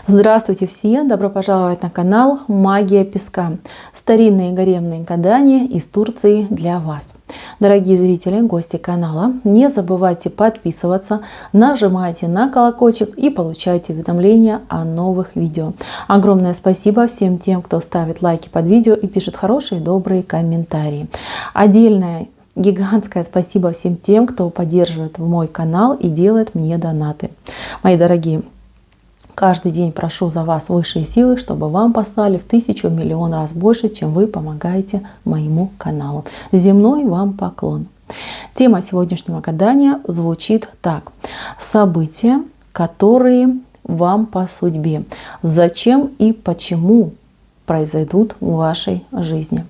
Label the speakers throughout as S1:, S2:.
S1: Здравствуйте все! Добро пожаловать на канал Магия Песка. Старинные гаремные гадания из Турции для вас. Дорогие зрители, гости канала, не забывайте подписываться, нажимайте на колокольчик и получайте уведомления о новых видео. Огромное спасибо всем тем, кто ставит лайки под видео и пишет хорошие, добрые комментарии. Отдельное гигантское спасибо всем тем, кто поддерживает мой канал и делает мне донаты. Мои дорогие, каждый день прошу за вас высшие силы, чтобы вам послали в 1000 миллион раз больше, чем вы помогаете моему каналу. Земной вам поклон. Тема сегодняшнего гадания звучит так. События, которые вам по судьбе. Зачем и почему произойдут в вашей жизни.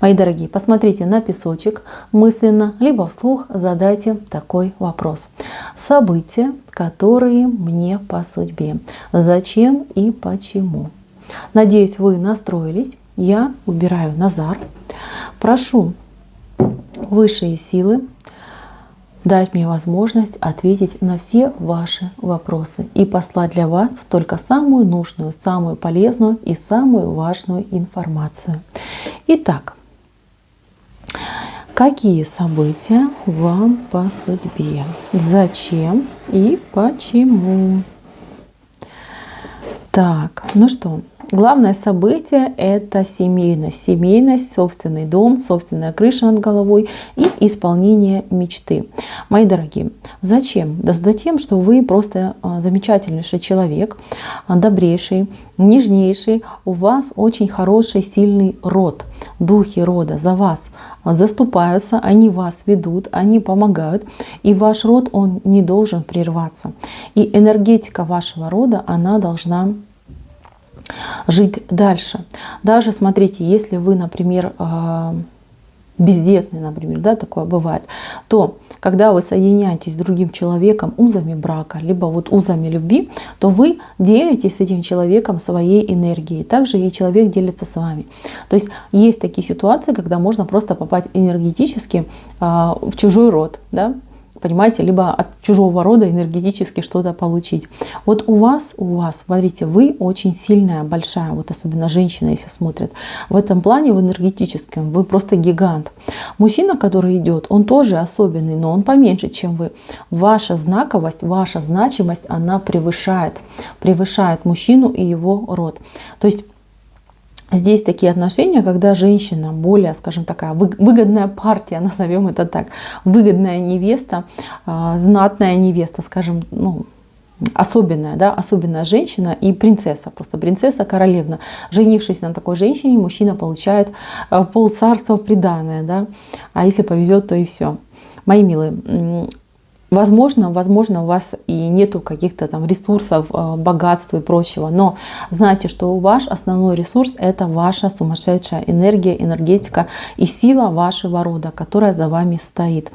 S1: Мои дорогие, посмотрите на песочек мысленно, либо вслух задайте такой вопрос. События, которые мне по судьбе. Зачем и почему? Надеюсь, вы настроились. Я убираю Назар. Прошу высшие силы дать мне возможность ответить на все ваши вопросы и послать для вас только самую нужную, самую полезную и самую важную информацию. Итак, какие события вам по судьбе? Зачем и почему? Так, ну что, главное событие — это семейность. Семейность, собственный дом, собственная крыша над головой и исполнение мечты. Мои дорогие, зачем? Да затем, что вы просто замечательнейший человек, добрейший, нежнейший. У вас очень хороший, сильный род. Духи рода за вас заступаются, они вас ведут, они помогают. И ваш род, он не должен прерваться. И энергетика вашего рода, она должна жить дальше. Даже смотрите, если вы, например, бездетный, например, да, такое бывает, то когда вы соединяетесь с другим человеком узами брака, либо вот узами любви, то вы делитесь с этим человеком своей энергией. Также и человек делится с вами. То есть есть такие ситуации, когда можно просто попасть энергетически в чужой род, да? Понимаете, либо от чужого рода энергетически что-то получить. Вот у вас, смотрите, вы очень сильная, большая, вот особенно женщина, если смотрят, в этом плане, в энергетическом, вы просто гигант. Мужчина, который идет, он тоже особенный, но он поменьше, чем вы. Ваша знаковость, ваша значимость, она превышает мужчину и его род. То есть здесь такие отношения, когда женщина более, скажем, такая выгодная партия, назовем это так, выгодная невеста, знатная невеста, скажем, ну, особенная, да, особенная женщина и принцесса, просто принцесса, королевна. Женившись на такой женщине, мужчина получает полцарства приданое, да, а если повезет, то и все. Мои милые, возможно, у вас и нету каких-то там ресурсов, богатства и прочего, но знайте, что ваш основной ресурс — это ваша сумасшедшая энергия, энергетика и сила вашего рода, которая за вами стоит.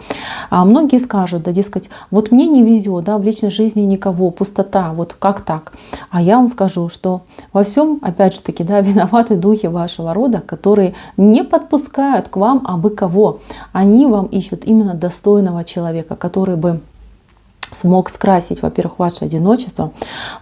S1: А многие скажут, да, дескать, вот мне не везет, да, в личной жизни никого, пустота, вот как так? А я вам скажу, что во всем, опять же таки, да, виноваты духи вашего рода, которые не подпускают к вам абы кого. Они вам ищут именно достойного человека, который бы смог скрасить, во-первых, ваше одиночество,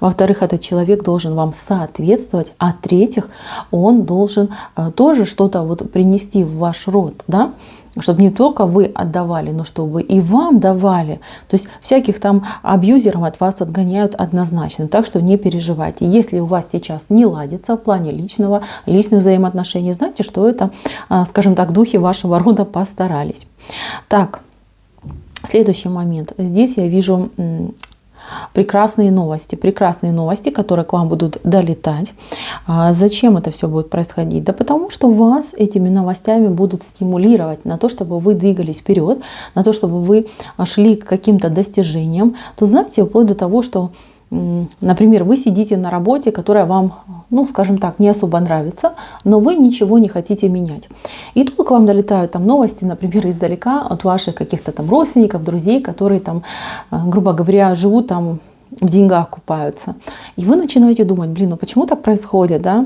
S1: во-вторых, этот человек должен вам соответствовать, а в-третьих, он должен тоже что-то вот принести в ваш род, да, чтобы не только вы отдавали, но чтобы и вам давали. То есть всяких там абьюзеров от вас отгоняют однозначно, так что не переживайте. Если у вас сейчас не ладится в плане личных взаимоотношений, знайте, что это, скажем так, духи вашего рода постарались. Так. Следующий момент. Здесь я вижу прекрасные новости, которые к вам будут долетать. Зачем это все будет происходить? Да потому что вас этими новостями будут стимулировать на то, чтобы вы двигались вперед, на то, чтобы вы шли к каким-то достижениям. То знаете, вплоть до того, что, например, вы сидите на работе, которая вам, ну, скажем так, не особо нравится, но вы ничего не хотите менять. И тут к вам долетают там новости, например, издалека от ваших каких-то там родственников, друзей, которые там, грубо говоря, живут там в деньгах, купаются. И вы начинаете думать, блин, ну почему так происходит, да?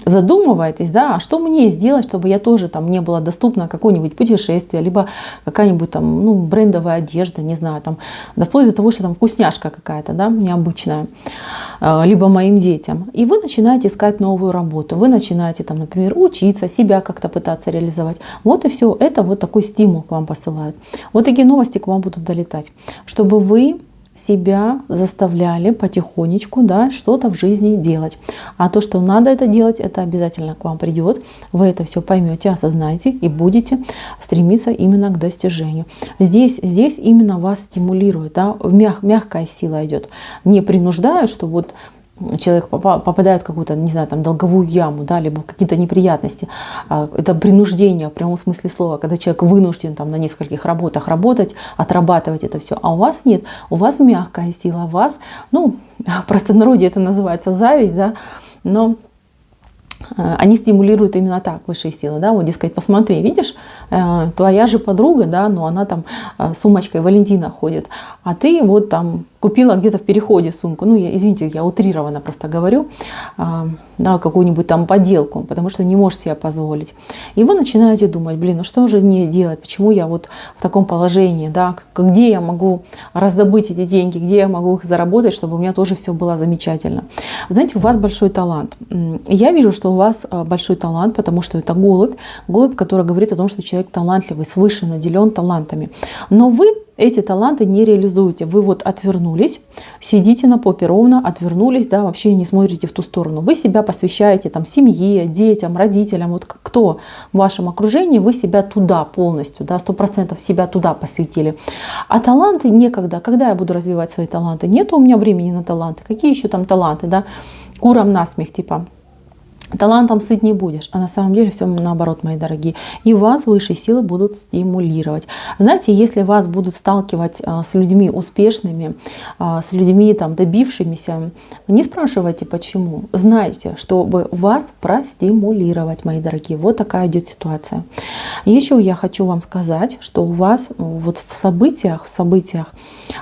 S1: Задумываетесь, да, а что мне сделать, чтобы я тоже там не было доступно какое-нибудь путешествие, либо какая-нибудь там, ну, брендовая одежда, не знаю, там, да вплоть до того, что там вкусняшка какая-то, да, необычная. либо моим детям. И вы начинаете искать новую работу. Вы начинаете, там, например, учиться, себя как-то пытаться реализовать. Вот и все. Это вот такой стимул к вам посылают. Вот такие новости к вам будут долетать. Чтобы вы себя заставляли потихонечку, да, что-то в жизни делать. А то, что надо это делать, это обязательно к вам придет. Вы это все поймете, осознаете и будете стремиться именно к достижению. Здесь именно вас стимулирует, да, мягкая сила идет. Не принуждают, что вот человек попадает в какую-то, не знаю, там, долговую яму, да, либо какие-то неприятности. Это принуждение в прямом смысле слова, когда человек вынужден там на нескольких работах работать, отрабатывать это все. А у вас нет, у вас мягкая сила, у вас, ну, в простонародье это называется зависть, да, но они стимулируют именно так высшие силы, да, вот, дескать, посмотри, видишь, твоя же подруга, да, но она там с сумочкой Валентина ходит, а ты вот там купила где-то в переходе сумку, ну, извините, я утрированно просто говорю, да, какую-нибудь там поделку, потому что не можешь себе позволить. И вы начинаете думать, блин, ну что же мне делать, почему я вот в таком положении, да, где я могу раздобыть эти деньги, где я могу их заработать, чтобы у меня тоже все было замечательно. Знаете, у вас большой талант. Я вижу, что у вас большой талант, потому что это голубь, который говорит о том, что человек талантливый, свыше наделен талантами. Но вы эти таланты не реализуете. Вы вот отвернулись, сидите на попе ровно, отвернулись, да, вообще не смотрите в ту сторону. Вы себя посвящаете там семье, детям, родителям, вот кто в вашем окружении, вы себя туда полностью, да, 100% себя туда посвятили. А таланты некогда. Когда я буду развивать свои таланты? Нет у меня времени на таланты. Какие еще там таланты, да? Курам насмех, типа. Талантом сыт не будешь, а на самом деле все наоборот, мои дорогие. И вас высшие силы будут стимулировать. Знаете, если вас будут сталкивать с людьми успешными, с людьми там, добившимися, не спрашивайте почему. Знайте, чтобы вас простимулировать, мои дорогие. Вот такая идет ситуация. Еще я хочу вам сказать, что у вас вот в событиях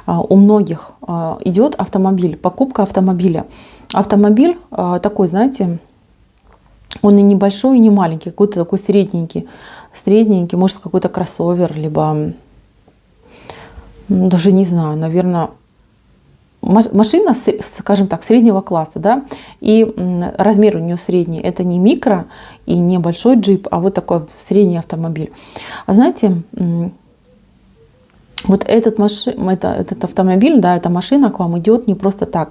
S1: у многих идет автомобиль, покупка автомобиля. Автомобиль такой, знаете, он и небольшой, и не маленький, какой-то такой средненький, может какой-то кроссовер, либо, даже не знаю, наверное, машина, скажем так, среднего класса, да, и размер у нее средний, это не микро и не большой джип, а вот такой средний автомобиль. А знаете, вот этот автомобиль, да, эта машина к вам идет не просто так.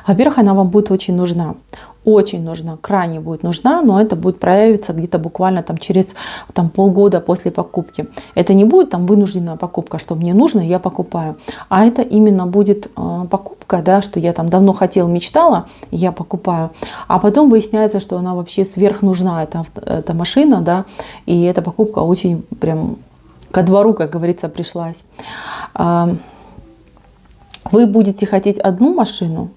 S1: Во-первых, она вам будет очень нужна, крайне будет нужна, но это будет проявиться где-то буквально там через полгода после покупки. Это не будет там вынужденная покупка, что мне нужно, я покупаю, а это именно будет покупка, да, что я там давно хотела, мечтала, я покупаю, а потом выясняется, что она вообще сверх нужна, эта машина, да, и эта покупка очень прям ко двору, как говорится, пришлась. Вы будете хотеть одну машину,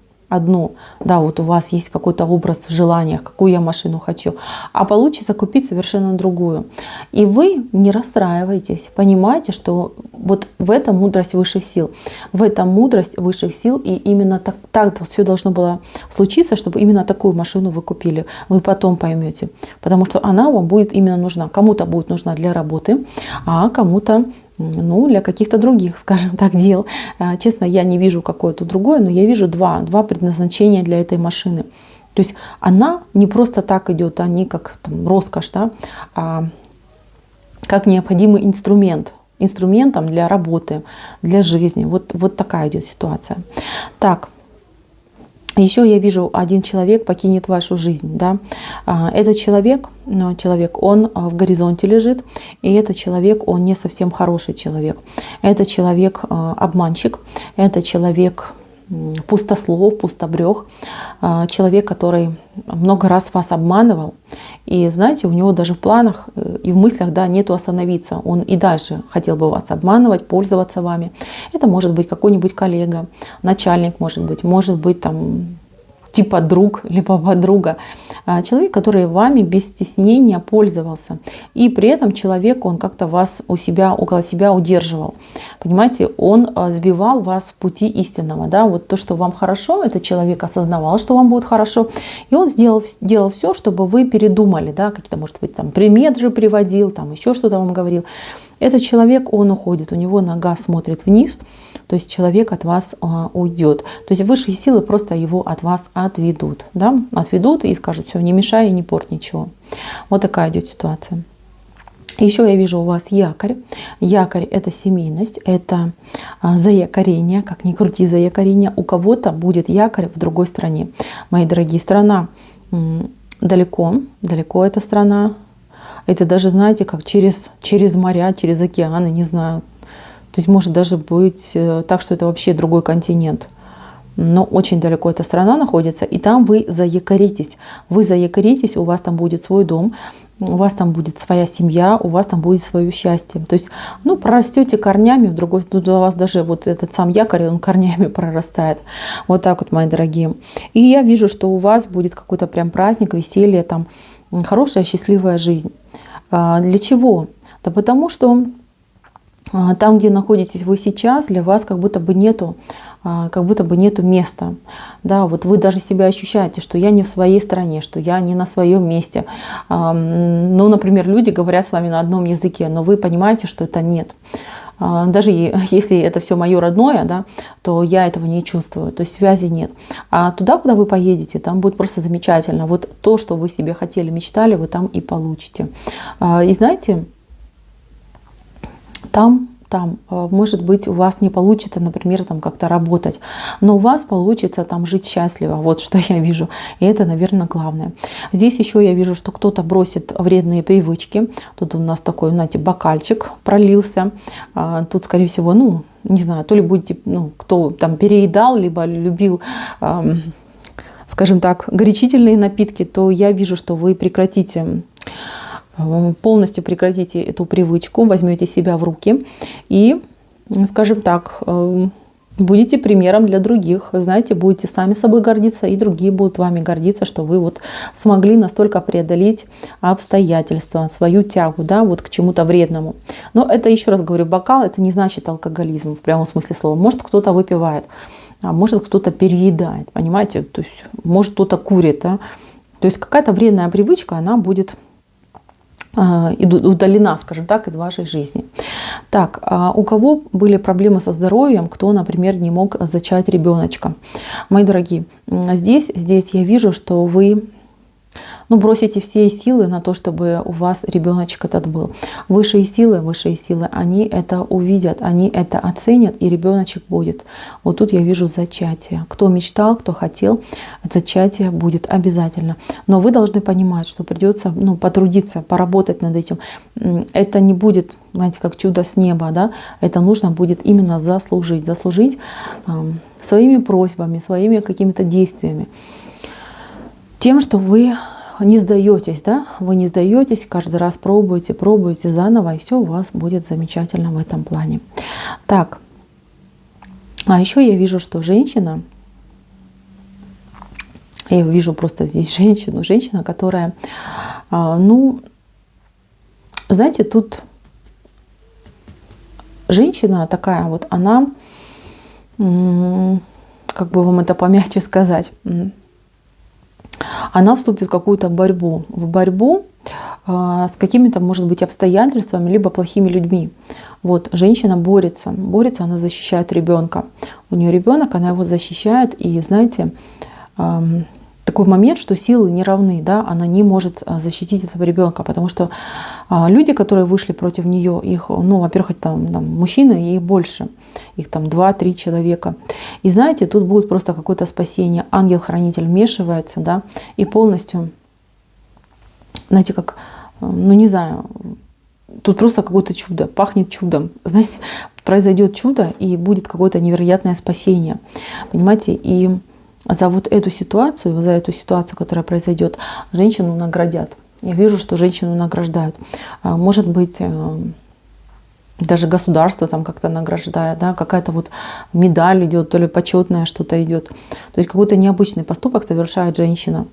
S1: да, вот у вас есть какой-то образ в желаниях, какую я машину хочу, а получится купить совершенно другую. И вы не расстраивайтесь, понимаете, что вот в этом мудрость высших сил. В этом мудрость высших сил, и именно так все должно было случиться, чтобы именно такую машину вы купили. Вы потом поймете, потому что она вам будет именно нужна. Кому-то будет нужна для работы, а кому-то для каких-то других, скажем так, дел. Честно, я не вижу какое-то другое, но я вижу два предназначения для этой машины. То есть она не просто так идет, а не как там, роскошь, да, а как необходимый инструментом для работы, для жизни. Вот такая идет ситуация. Так. Еще я вижу, один человек покинет вашу жизнь. Да? Этот человек, он в горизонте лежит, и этот человек, он не совсем хороший человек. Это человек обманщик, это человек пустослов, пустобрех, человек, который много раз вас обманывал. И знаете, у него даже в планах и в мыслях, да, нету остановиться. Он и дальше хотел бы вас обманывать, пользоваться вами. Это может быть какой-нибудь коллега, начальник, может быть там типа друг, либо подруга. Человек, который вами без стеснения пользовался. И при этом человек, он как-то вас около себя удерживал. Понимаете, он сбивал вас с пути истинного. Да? Вот то, что вам хорошо, этот человек осознавал, что вам будет хорошо. И он делал все, чтобы вы передумали. Да? Какие-то, может быть, там приметы приводил, там еще что-то вам говорил. Этот человек, он уходит, у него нога смотрит вниз. то есть человек от вас уйдет. То есть высшие силы просто его от вас отведут, да? Отведут и скажут: все, не мешай и не порт ничего. Вот такая идет ситуация. Еще я вижу у вас якорь. Якорь — это семейность, это заякорение, как ни крути, заякорение. У кого-то будет якорь в другой стране. Мои дорогие, страна далеко, далеко эта страна. Это даже, знаете, как через моря, через океаны, не знаю. То есть может даже быть так, что это вообще другой континент. Но очень далеко эта страна находится, и там вы заякоритесь. Вы заякоритесь, у вас там будет свой дом, у вас там будет своя семья, у вас там будет свое счастье. То есть, ну, прорастете корнями в другой, тут у вас даже вот этот сам якорь, он корнями прорастает. Вот так вот, мои дорогие. И я вижу, что у вас будет какой-то прям праздник, веселье, там хорошая, счастливая жизнь. Для чего? Да потому что там, где находитесь вы сейчас, для вас как будто бы нету места. Да, вот вы даже себя ощущаете, что я не в своей стране, что я не на своем месте. Ну, например, люди говорят с вами на одном языке, но вы понимаете, что это нет. Даже если это все мое родное, да, то я этого не чувствую, то есть связи нет. А туда, куда вы поедете, там будет просто замечательно. Вот то, что вы себе хотели, мечтали, вы там и получите. И знаете, там, может быть, у вас не получится, например, там как-то работать, но у вас получится там жить счастливо. Вот что я вижу. И это, наверное, главное. Здесь еще я вижу, что кто-то бросит вредные привычки. Тут у нас такой, знаете, бокальчик пролился. Тут, скорее всего, ну, не знаю, то ли будете, ну, кто там переедал, либо любил, скажем так, горячительные напитки, то я вижу, что вы полностью прекратите эту привычку, возьмете себя в руки и, скажем так, будете примером для других. Знаете, будете сами собой гордиться, и другие будут вами гордиться, что вы вот смогли настолько преодолеть обстоятельства, свою тягу, да, вот к чему-то вредному. Но это, еще раз говорю, бокал — это не значит алкоголизм в прямом смысле слова. Может, кто-то выпивает, а может, кто-то переедает, понимаете, то есть может, кто-то курит, да? То есть какая-то вредная привычка, она будет удалена, скажем так, из вашей жизни. Так, у кого были проблемы со здоровьем, кто, например, не мог зачать ребеночка? Мои дорогие, здесь я вижу, что вы бросите все силы на то, чтобы у вас ребеночек этот был. Высшие силы, они это увидят, они это оценят, и ребеночек будет. Вот тут я вижу зачатие. Кто мечтал, кто хотел, зачатие будет обязательно. Но вы должны понимать, что придется потрудиться, поработать над этим. Это не будет, знаете, как чудо с неба, да? Это нужно будет именно заслужить своими просьбами, своими какими-то действиями. Тем, что вы не сдаетесь, да, вы не сдаетесь, каждый раз пробуете заново, и все у вас будет замечательно в этом плане. Так, а еще я вижу, что женщина, я вижу просто здесь женщина, которая, знаете, тут женщина такая вот, она, как бы вам это помягче сказать, она вступит в какую-то борьбу, с какими-то, может быть, обстоятельствами, либо плохими людьми. Вот, женщина борется, она защищает ребенка. У нее ребенок, она его защищает, и, знаете, такой момент, что силы не равны, да, она не может защитить этого ребенка, потому что люди, которые вышли против нее, их, во-первых, там мужчины, и их больше, их там 2-3 человека. И знаете, тут будет просто какое-то спасение. Ангел-хранитель вмешивается, да, и полностью, знаете, как, не знаю, тут просто какое-то чудо, пахнет чудом, знаете, произойдет чудо, и будет какое-то невероятное спасение, понимаете, и за вот эту ситуацию, которая произойдет, женщину наградят. Я вижу, что женщину награждают. Может быть, даже государство там как-то награждает, да, какая-то вот медаль идет, то ли почетное что-то идет. То есть какой-то необычный поступок совершает женщина.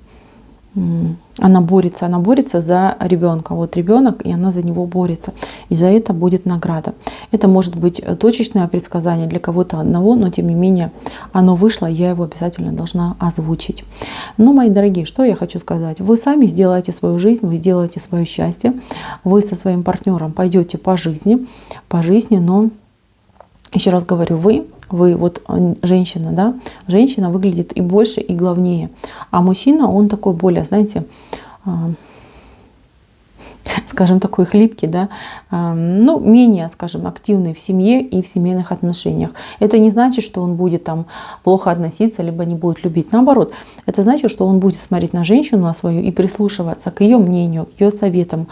S1: Она борется за ребенка. Вот ребенок, и она за него борется. И за это будет награда. Это может быть точечное предсказание для кого-то одного, но тем не менее оно вышло, я его обязательно должна озвучить. Но, мои дорогие, что я хочу сказать? Вы сами сделаете свою жизнь, вы сделаете свое счастье. Вы со своим партнером пойдете по жизни, но, еще раз говорю, вы вы вот женщина, да, женщина выглядит и больше, и главнее. А мужчина, он такой более, знаете, скажем, такой хлипкий, да, ну, менее, скажем, активный в семье и в семейных отношениях. Это не значит, что он будет там плохо относиться, либо не будет любить. Наоборот, это значит, что он будет смотреть на женщину, на свою, и прислушиваться к ее мнению, к ее советам.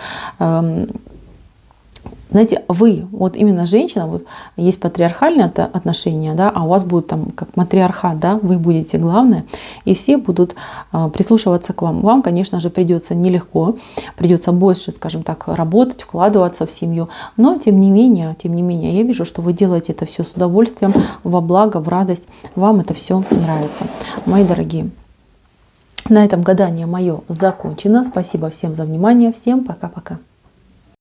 S1: Знаете, вы, вот именно женщина, вот есть патриархальные отношения, да, а у вас будет там как матриархат, да, вы будете главное, и все будут прислушиваться к вам. Вам, конечно же, придется нелегко, придется больше, скажем так, работать, вкладываться в семью, но тем не менее, я вижу, что вы делаете это все с удовольствием, во благо, в радость, вам это все нравится. Мои дорогие, на этом гадание мое закончено. Спасибо всем за внимание, всем пока-пока.